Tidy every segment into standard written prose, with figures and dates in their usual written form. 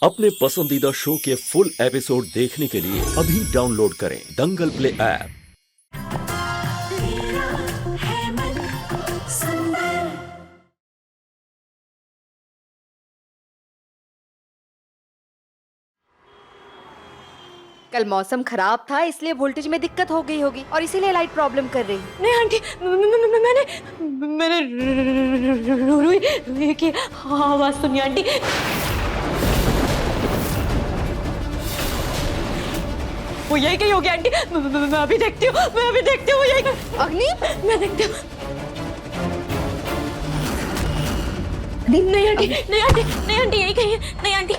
अपने पसंदीदा शो के फुल एपिसोड देखने के लिए अभी डाउनलोड करें दंगल प्ले ऐप। कल मौसम खराब था इसलिए वोल्टेज में दिक्कत हो गई होगी और इसीलिए लाइट प्रॉब्लम कर रही। नहीं आंटी, मैंने रुई की आवाज सुनी आंटी। वो यही कहीं होगी आंटी। मैं अभी देखती हूँ, वो यही अग्नि, मैं देखती हूँ। नहीं आंटी, यही कहीं है। नहीं आंटी,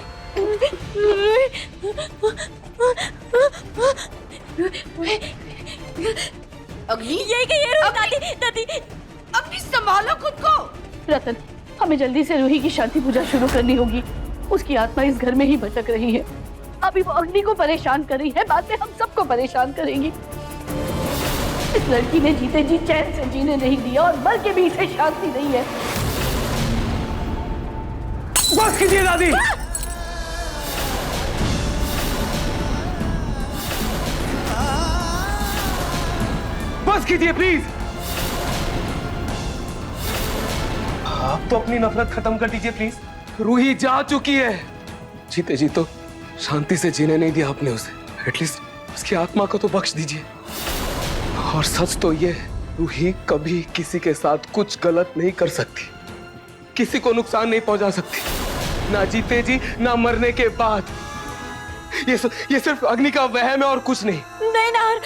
अग्नि यही कहीं है। दादी अग्नि संभालो खुद को। रतन, हमें जल्दी से रूही की शांति पूजा शुरू करनी होगी। उसकी आत्मा इस घर में ही भटक रही है। अभी वो अग्नि को परेशान कर रही है, बाद में हम सबको परेशान करेंगी। इस लड़की ने जीते जी चैन से जीने नहीं दिया और मर के भी इसे शांति नहीं है। बस कीजिए दादी। बस कीजिए प्लीज। आप तो अपनी नफरत खत्म कर दीजिए प्लीज। रूही जा चुकी है। जीते जी तो शांति से जीने नहीं दिया आपने उसे। एटलीस्ट उसकी आत्मा को तो बख्श दीजिए। और सच तो ये है, रूही कभी किसी के साथ कुछ गलत नहीं कर सकती, किसी को नुकसान नहीं पहुंचा सकती, ना जीते जी ना मरने के बाद। ये सिर्फ अग्नि का वहम है और कुछ नहीं। नहीं नार,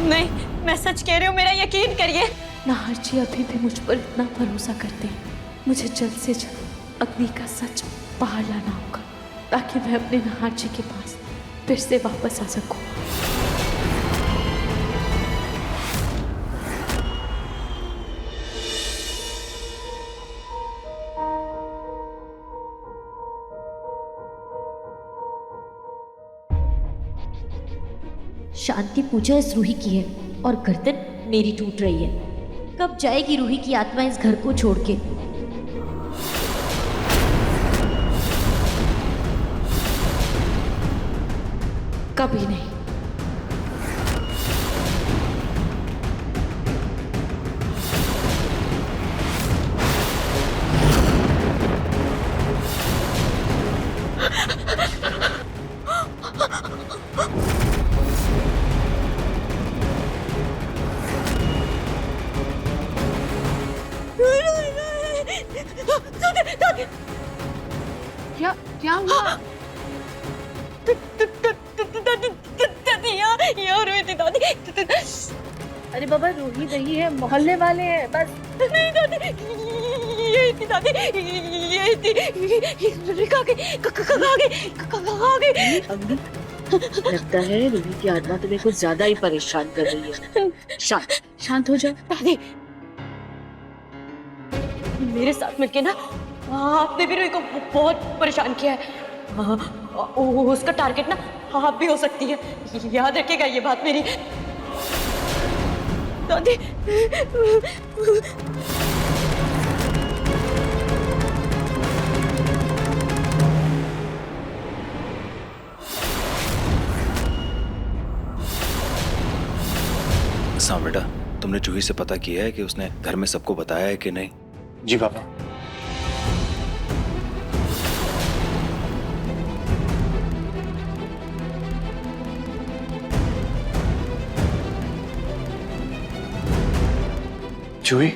नहीं, मैं सच कह रही हूँ, मेरा यकीन करिए। नाहर जी अभी भी मुझ पर इतना भरोसा करते हैं। मुझे जल्द से जल्द अग्नि का सच बाहर लाना होगा ताकि मैं अपने नाहर जी के पास फिर से वापस आ सकूं। शांति पूजा इस रूही की है और गर्दन मेरी टूट रही है। कब जाएगी रूही की आत्मा इस घर को छोड़ के? कभी नहीं। क्या हुआ? यहाँ रोई थी दादी। अरे बाबा, रूही नहीं है, मोहल्ले वाले हैं बस। नहीं दादी, यही थी दादी, यही थी। कहाँ गई? अग्नि, लगता है रूही की आत्मा तुम्हें कुछ ज्यादा ही परेशान कर रही है। शांत हो जाओ दादी। मेरे साथ मिलके ना आपने भी रूही को बहुत परेशान किया है। उसका टारगेट ना आप भी हो सकती है, याद रखिएगा ये बात मेरी। दादी साम बेटा, तुमने जूही से पता किया है कि उसने घर में सबको बताया है कि नहीं? जी पापा। जूही,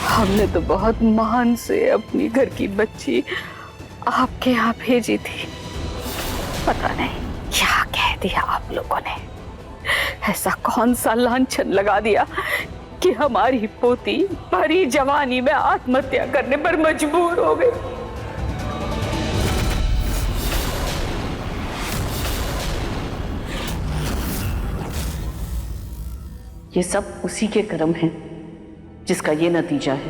हमने तो बहुत मान से अपनी घर की बच्ची आपके यहाँ भेजी थी। पता नहीं क्या कह दिया आप लोगों ने। ऐसा कौन सा लांछन लगा दिया कि हमारी पोती भरी जवानी में आत्महत्या करने पर मजबूर हो गई। ये सब उसी के कर्म हैं जिसका ये नतीजा है।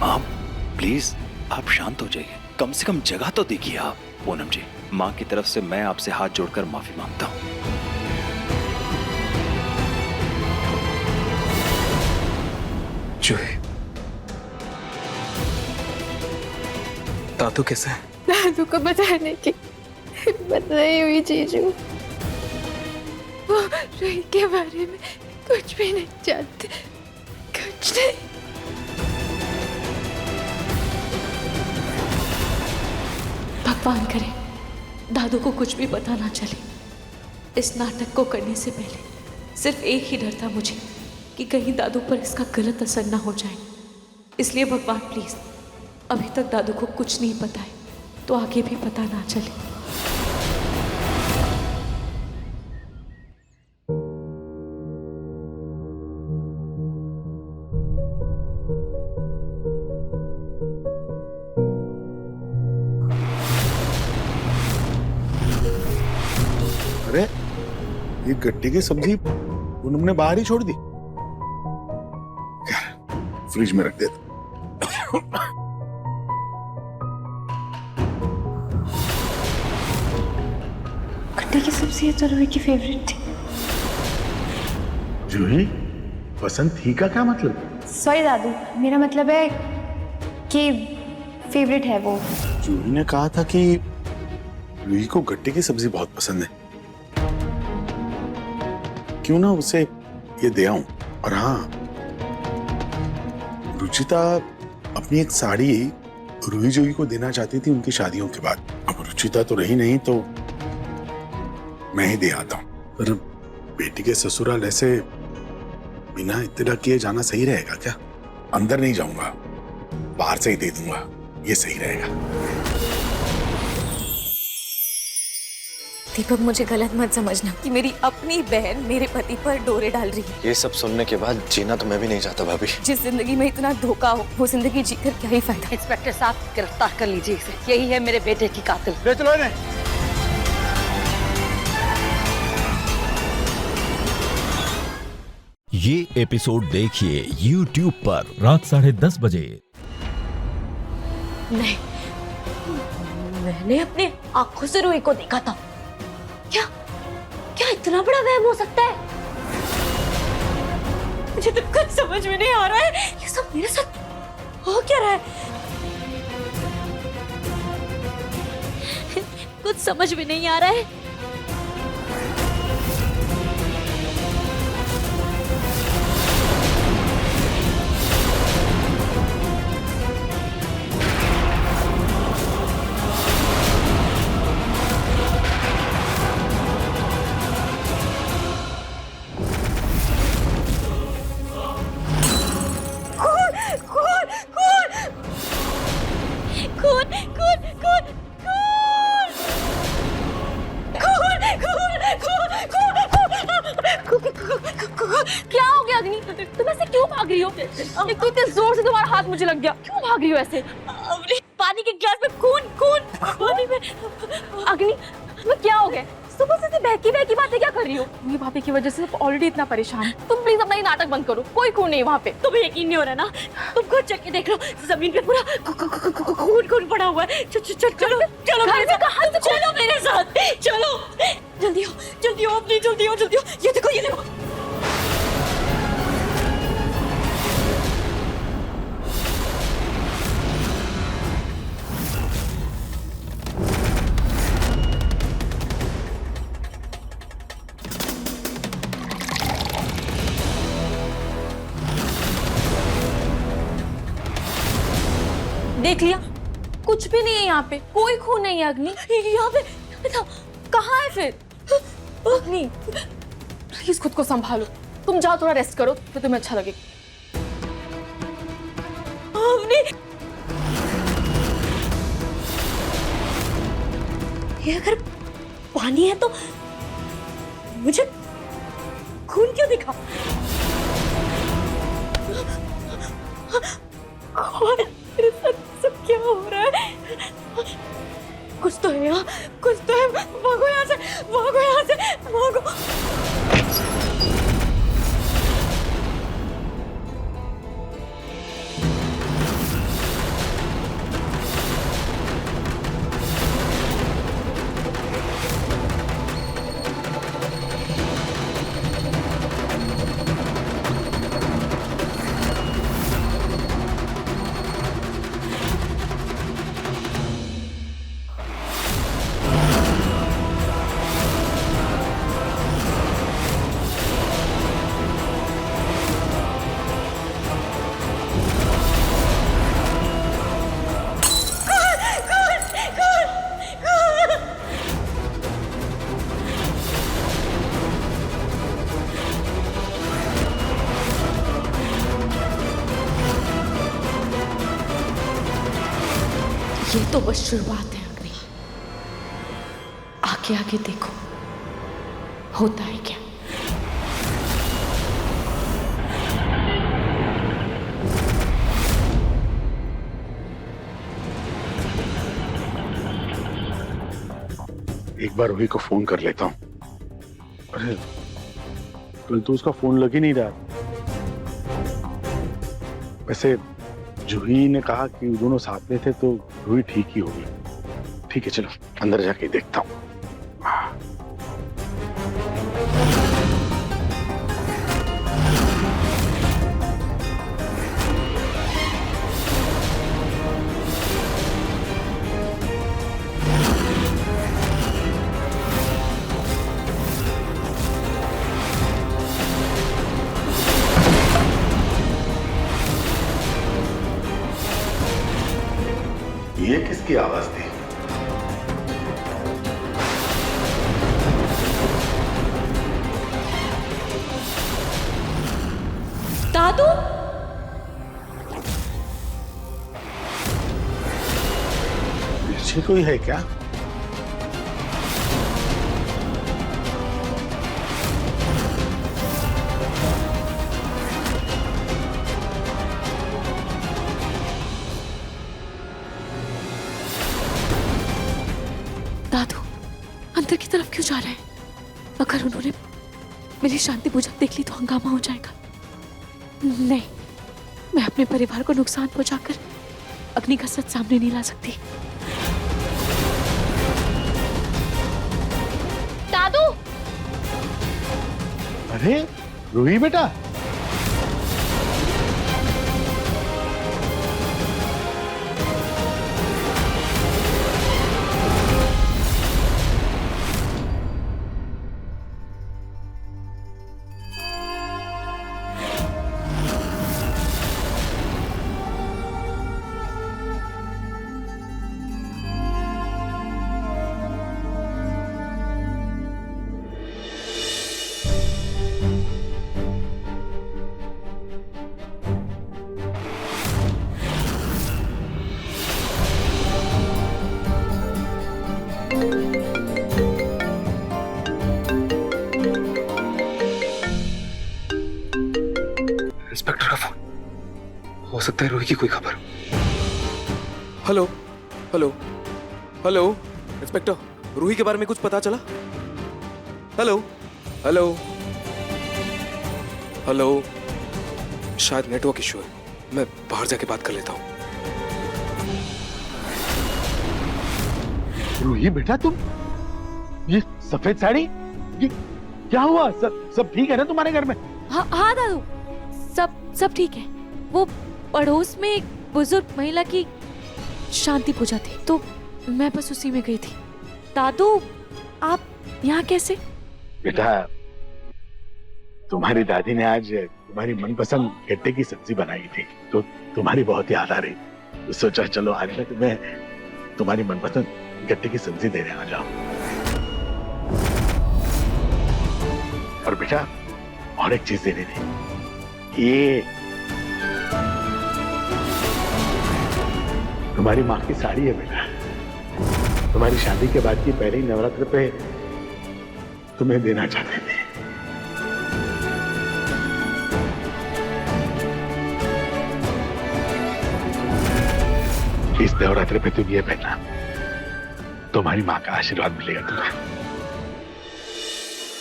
आप प्लीज आप शांत हो जाइए, कम से कम जगह तो देखिए आप। पूनम जी, माँ की तरफ से मैं आपसे हाथ जोड़कर माफी मांगता हूँ। जूही, दादू कैसे है? दादू को बताने की हिम्मत नहीं हुई जीजू। वो रूही के बारे में कुछ भी नहीं जानते, कुछ नहीं। भगवान करे दादू को कुछ भी पता ना चले। इस नाटक को करने से पहले सिर्फ एक ही डर था मुझे कि कहीं दादू पर इसका गलत असर ना हो जाए। इसलिए भगवान प्लीज अभी तक दादू को कुछ नहीं पता है, तो आगे भी पता ना चले। अरे ये गट्टे की सब्जी उन्होंने बाहर ही छोड़ दी, फ्रिज में रख देता। गट्टे की सब्जी तो रूही की फेवरेट थी। जूही, पसंद थी का क्या मतलब? सॉरी दादू, मेरा मतलब है कि फेवरेट है वो। जूही ने कहा था कि रूही को गट्टे की सब्जी बहुत पसंद है, क्यों ना उसे ये दे आऊं। और हाँ, रुचिता अपनी एक साड़ी रूही जूही को देना चाहती थी उनकी शादियों के बाद। अब रुचिता तो रही नहीं तो मैं ही दे आता हूं। पर बेटी के ससुराल ऐसे बिना इत्तला किए जाना सही रहेगा क्या? अंदर नहीं जाऊंगा, बाहर से ही दे दूंगा, ये सही रहेगा। दीपक, मुझे गलत मत समझना कि मेरी अपनी बहन मेरे पति पर डोरे डाल रही है। ये सब सुनने के बाद जीना तो मैं भी नहीं चाहता भाभी। जिस जिंदगी में इतना धोखा हो, वो जिंदगी जीकर क्या ही फायदा। इंस्पेक्टर साहब, गिरफ्तार कर लीजिए इसे। यही है मेरे बेटे की कातिल। ले चलो इन्हें। ये एपिसोड देखिए YouTube पर रात 10:30 बजे। नहीं, मैंने अपने आंखों से रूही को देखा था। क्या क्या इतना बड़ा वहम हो सकता है? मुझे तो कुछ समझ में नहीं आ रहा है। ये सब मेरे साथ हो क्या रहा है? कुछ समझ में नहीं आ रहा है। क्या हो गया अग्नि? तुम ऐसे क्यों भाग रही हो? एक तो इतने जोर से तुम्हारा हाथ मुझे लग गया। क्यों भाग रही हो ऐसे? पानी के गिलास में खून पानी में। अग्नि, तुम्हें क्या हो गया? सुबह से बहकी बातें क्या कर रही हो? मेरी भाभी की वजह से ऑलरेडी इतना परेशान। तुम प्लीज अपना ये नाटक बंद करो। कोई खून नहीं वहाँ पे। तुम्हें यकीन नहीं हो रहा ना? तुम खुद चेक के देख लो, जमीन पे पूरा खून पड़ा हुआ है। चलो मेरे साथ, चलो जल्दी हो अपनी, जल्दी हो। ये देखो। देख लिया, कुछ भी नहीं है यहाँ पे। कोई खून नहीं है अग्नि। यहाँ पे था। कहाँ है फिर? अग्नि, प्लीज खुद को संभालो। तुम जाओ, थोड़ा रेस्ट करो तो तुम्हें अच्छा लगेगा। अग्नि, ये अगर पानी है तो मुझे खून क्यों दिखा? मेरे साथ सब क्या हो रहा है? कुछ तो है यहाँ, कुछ तो है। भागो यहाँ से, भागो यहाँ से, भागो। ये तो बस शुरुआत है अग्नि, आगे आगे देखो होता है क्या। एक बार रूही को फोन कर लेता हूँ। अरे कल तो उसका फोन लग ही नहीं रहा। वैसे जूही ने कहा कि दोनों साथ में थे तो रूही ठीक ही होगी। ठीक है चलो अंदर जाके देखता हूँ। ये किसकी आवाज थी? दादू, पीछे कोई है क्या? दादू अंदर की तरफ क्यों जा रहे हैं? अगर उन्होंने मेरी शांति पूजा देख ली तो हंगामा हो जाएगा। नहीं, मैं अपने परिवार को नुकसान पहुंचाकर अग्नि का सच सामने नहीं ला सकती। दादू! अरे रूही बेटा, इंस्पेक्टर का फोन। हो सकता है रूही की कोई खबर। Hello hello hello inspector, Ruhi के बारे में कुछ पता चला? हेलो हेलो हेलो, शायद नेटवर्क इशू है, मैं बाहर जाके बात कर लेता हूँ। रूही बेटा तुम, ये सफेद साड़ी, ये क्या हुआ? सब ठीक है ना तुम्हारे घर में? हाँ हाँ दादू, सब ठीक है। वो पड़ोस में एक बुजुर्ग महिला की शांति पूजा थी तो मैं बस उसी में गई थी। दादू आप यहाँ कैसे? बेटा तुम्हारी दादी ने आज तुम्हारी मनपसंद गट्टे की सब्जी बनाई थी तो तुम्हारी बहुत याद आ रही, तो सोचा चलो आज मैं तुम्हें तुम्हारी मनपसंद गट्टे की सब्जी देने आ जाओ। और बेटा और एक चीज देनी थी, ये तुम्हारी माँ की साड़ी है बेटा। तुम्हारी शादी के बाद की पहली नवरात्र पे तुम्हें देना चाहते थे। इस नवरात्र पे तुम ये पहनना, तुम्हारी माँ का आशीर्वाद मिलेगा तुम्हें।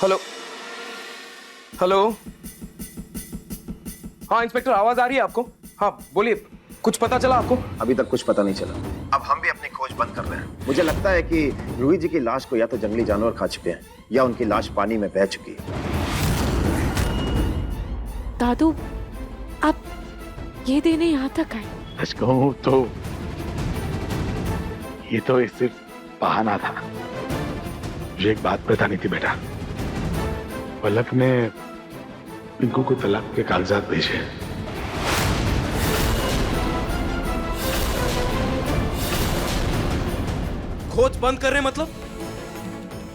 हेलो हेलो, हाँ इंस्पेक्टर, आवाज आ रही है आपको? हाँ बोलिए, कुछ पता चला आपको? अभी तक कुछ पता नहीं चला। अब हम भी अपनी खोज बंद कर रहे हैं। मुझे लगता है कि रूही जी की लाश को या तो जंगली जानवर खा चुके हैं या उनकी लाश पानी में बह चुकी है। दादू, आप ये देने यहाँ तक आए? सच कहूं तो ये तो एक सिर्फ बहाना था। मुझे एक बात पता नहीं थी बेटा, पलक ने पिंकू को तलाक के कागजात भेजे। खोज बंद कर रहे हैं मतलब?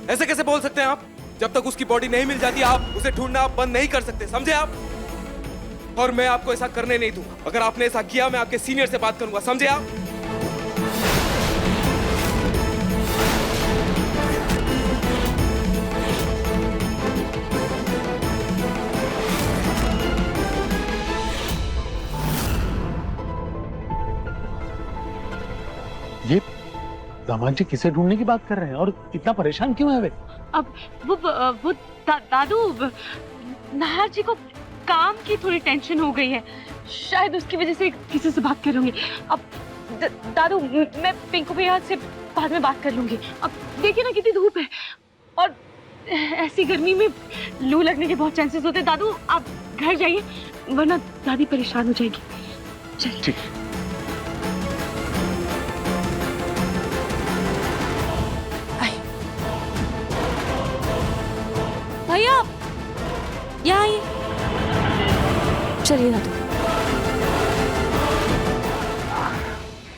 ऐसे कैसे बोल सकते हैं आप? जब तक उसकी बॉडी नहीं मिल जाती आप उसे ढूंढना आप बंद नहीं कर सकते, समझे आप? और मैं आपको ऐसा करने नहीं दूंगा। अगर आपने ऐसा किया मैं आपके सीनियर से बात करूंगा, समझे आप? ये दामाद जी किसे ढूंढने की बात कर रहे हैं और इतना परेशान क्यों है वे? अब वो दादू, नाहर जी को काम की थोड़ी टेंशन हो गई है, शायद उसकी वजह से किसी से बात कर लूंगी। अब दादू, मैं पिंकू भैया से बाद में बात कर लूंगी। अब देखिए ना कितनी धूप है और ऐसी गर्मी में लू लगने के बहुत चांसेस होते हैं। दादू आप घर जाइए वरना दादी परेशान हो जाएगी। चलिए। ठीक। भैया यहाँ आइए। चलिए दादू।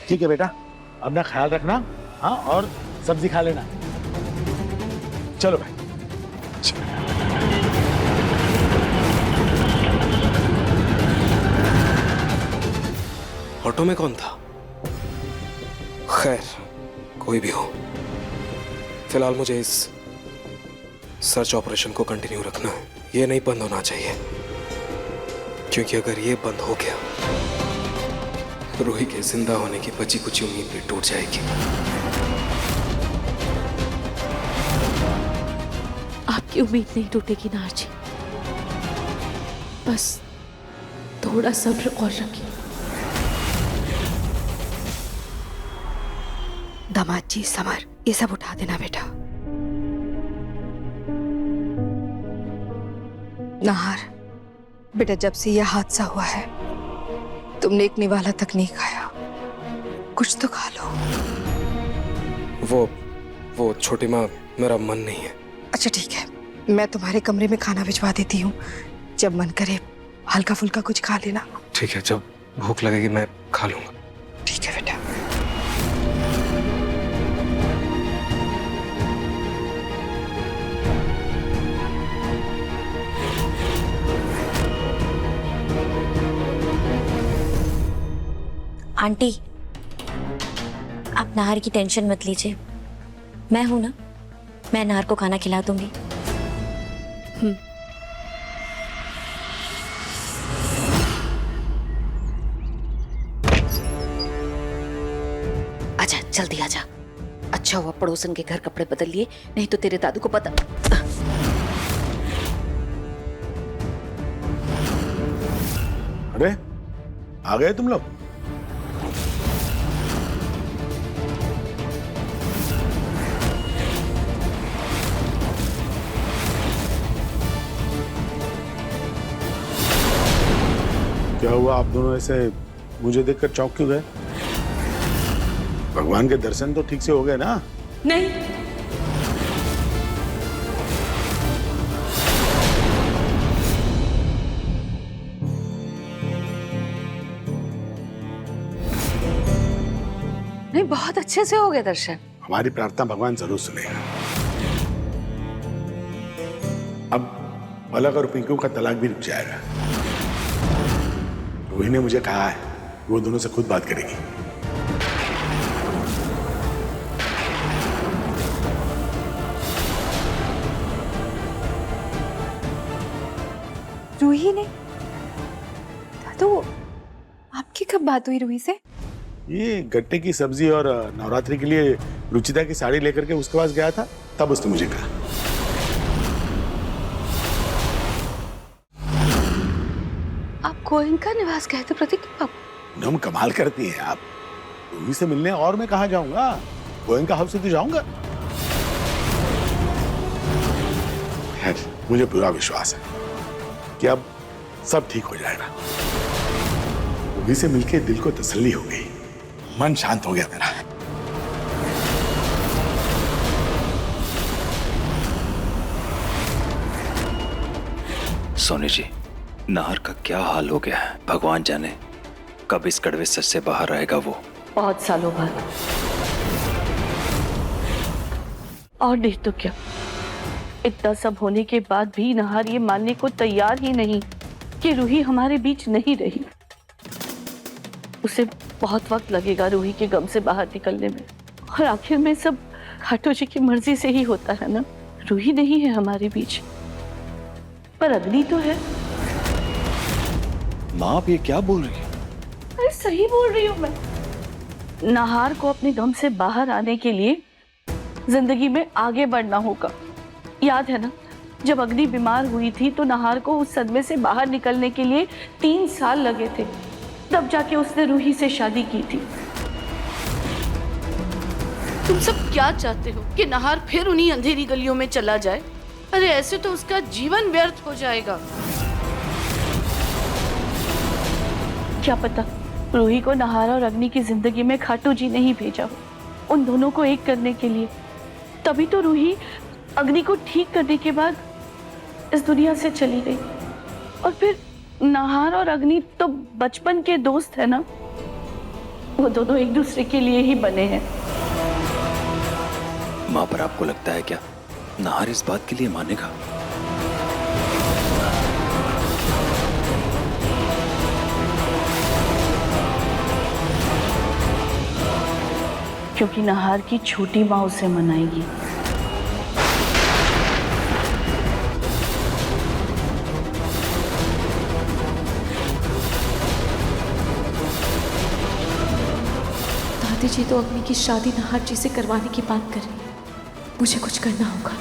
ठीक है बेटा, अपना ख्याल रखना। हाँ, और सब्जी खा लेना। चलो भाई। ऑटो में कौन था? खैर कोई भी हो, फिलहाल मुझे इस सर्च ऑपरेशन को कंटिन्यू रखना है। ये नहीं बंद होना चाहिए, क्योंकि अगर ये बंद हो गया रूही के जिंदा होने की बची कुछ उम्मीद भी टूट जाएगी। आपकी उम्मीद नहीं टूटेगी नाहर जी, बस थोड़ा सब्र और रखिए। दामाद जी, समर, ये सब उठा देना बेटा। नाहर बेटा, जब से यह हादसा हुआ है तुमने एक निवाला तक नहीं खाया, कुछ तो खा लो। वो छोटी माँ, मेरा मन नहीं है। अच्छा ठीक है, मैं तुम्हारे कमरे में खाना भिजवा देती हूँ, जब मन करे हल्का फुल्का कुछ खा लेना। ठीक है, जब भूख लगेगी मैं खा लूंगा। ठीक है बेटा। आंटी, आप नाहर की टेंशन मत लीजिए, मैं हूं ना, मैं नाहर को खाना खिला दूंगी। आजा, जल्दी आजा। अच्छा हुआ पड़ोसन के घर कपड़े बदल लिए, नहीं तो तेरे दादू को पता। अरे आ गए तुम लोग? क्या हुआ, आप दोनों ऐसे मुझे देखकर चौंक क्यों गए? भगवान के दर्शन तो ठीक से हो गए ना? नहीं, नहीं, बहुत अच्छे से हो गए दर्शन। हमारी प्रार्थना भगवान जरूर सुनेगा। अब पलक और पिंकू का तलाक भी रुक जाएगा। रूही ने मुझे कहा है वो दोनों से खुद बात करेगी। रूही ने? दादू, आपकी कब बात हुई रूही से? ये गट्टे की सब्जी और नवरात्रि के लिए रुचिता की साड़ी लेकर के उसके पास गया था, तब उसने मुझे कहा। आप गोयनका निवास गए थे प्रतीक? आप नम कमाल करती हैं आप। रूही से मिलने और मैं कहाँ जाऊंगा? गोयनका हाउस से तो जाऊंगा। खैर, मुझे पूरा विश्वास है कि अब सब ठीक हो जाएगा। रूही से मिलके दिल को तसल्ली हो गई, मन शांत हो गया मेरा। सोनी जी, नाहर का क्या हाल हो गया है, भगवान जाने कब इस कड़वे सच से बाहर आएगा वो। बहुत सालों बाद। और नहीं तो क्या, इतना सब होने के बाद भी नाहर ये मानने को तैयार ही नहीं कि रूही हमारे बीच नहीं रही। उसे बहुत वक्त लगेगा रूही के गम से बाहर निकलने में, और आखिर में सब खाटू जी की मर्जी से ही होता है ना। रूही नहीं है हमारे बीच, पर अग्नि तो है। माँ आप ये क्या बोल रही है? अरे सही बोल रही हूँ मैं। नाहर को अपने गम से बाहर आने के लिए जिंदगी में आगे बढ़ना होगा। याद है ना, जब अग्नि बीमार हुई थी तो नाहर को उस सदमे से बाहर निकलने के लिए 3 साल लगे थे, तब जाके उसने रूही से शादी की थी। तुम सब क्या चाहते हो कि नाहर फिर उन्हीं अंधेरी गलियों में चला जाए? अरे ऐसे तो उसका जीवन व्यर्थ हो जाएगा। क्या पता रूही को नाहर और अग्नि की जिंदगी में खाटू जी ने ही भेजा हो, उन दोनों को एक करने के लिए। तभी तो रूही अग्नि को ठीक करने के बाद इस दुनिया से चली गई। और फिर नाहर और अग्नि तो बचपन के दोस्त है ना, वो दोनों एक दूसरे के लिए ही बने हैं। माँ, पर आपको लगता है क्या नाहर इस बात के लिए मानेगा? क्योंकि नाहर की छोटी माँ उसे मनाएगी। दादी जी तो अग्नि की शादी नाहर जी से करवाने की बात कर रही है। मुझे कुछ करना होगा।